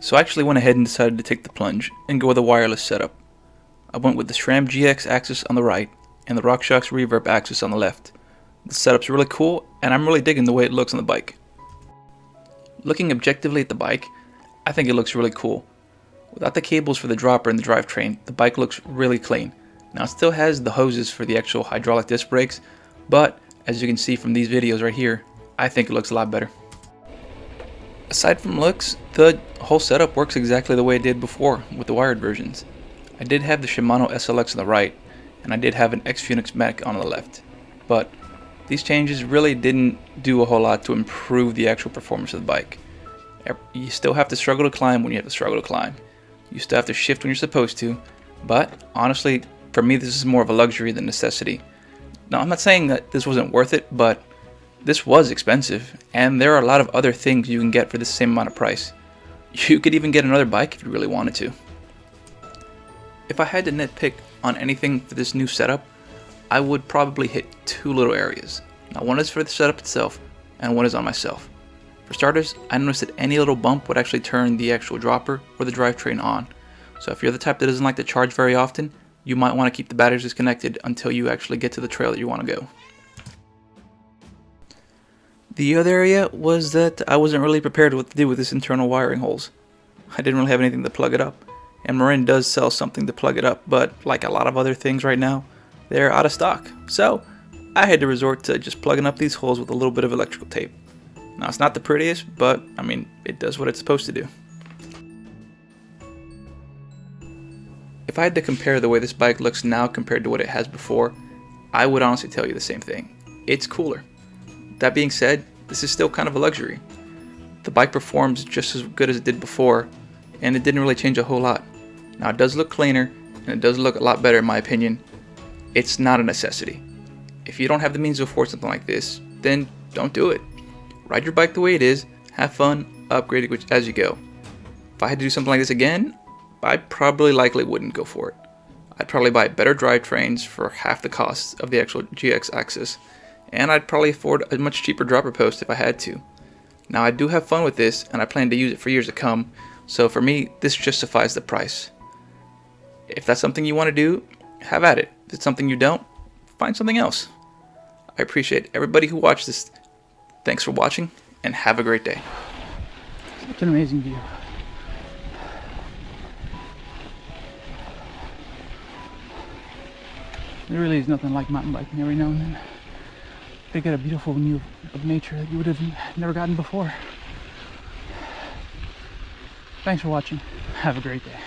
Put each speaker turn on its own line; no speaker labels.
So I actually went ahead and decided to take the plunge and go with a wireless setup. I went with the Sram AXS on the right and the Rockshox reverb axis on the left. The setup's really cool and I'm really digging the way it looks on the bike. Looking objectively at the bike, I think it looks really cool. Without the cables for the dropper and the drivetrain, the bike looks really clean. Now it still has the hoses for the actual hydraulic disc brakes, but as you can see from these videos right here, I think it looks a lot better. Aside from looks, the whole setup works exactly the way it did before with the wired versions. I did have the Shimano SLX on the right, and I did have an X-Phoenix mech on the left, but these changes really didn't do a whole lot to improve the actual performance of the bike. You still have to struggle to climb when you have to struggle to climb. You still have to shift when you're supposed to, but honestly, for me this is more of a luxury than necessity. Now I'm not saying that this wasn't worth it, but this was expensive, and there are a lot of other things you can get for the same amount of price. You could even get another bike if you really wanted to. If I had to nitpick on anything for this new setup, I would probably hit two little areas. Now one is for the setup itself, and one is on myself. For starters, I noticed that any little bump would actually turn the actual dropper or the drivetrain on. So if you're the type that doesn't like to charge very often, you might want to keep the batteries disconnected until you actually get to the trail that you want to go. The other area was that I wasn't really prepared what to do with this internal wiring holes. I didn't really have anything to plug it up, and Marin does sell something to plug it up, but like a lot of other things right now, they're out of stock. So I had to resort to just plugging up these holes with a little bit of electrical tape. Now it's not the prettiest, but I mean, it does what it's supposed to do. If I had to compare the way this bike looks now compared to what it has before, I would honestly tell you the same thing. It's cooler. That being said, this is still kind of a luxury. The bike performs just as good as it did before, and it didn't really change a whole lot. Now it does look cleaner, and it does look a lot better in my opinion. It's not a necessity. If you don't have the means to afford something like this, then don't do it. Ride your bike the way it is, have fun, upgrade it as you go. If I had to do something like this again, I probably likely wouldn't go for it. I'd probably buy better drivetrains for half the cost of the actual GX axis, and I'd probably afford a much cheaper dropper post if I had to. Now I do have fun with this, and I plan to use it for years to come, so for me, this justifies the price. If that's something you want to do, have at it. If it's something you don't, find something else. I appreciate everybody who watched this. Thanks for watching, and have a great day.
Such an amazing view. There really is nothing like mountain biking every now and then. They get a beautiful view of nature that you would have never gotten before. Thanks for watching. Have a great day.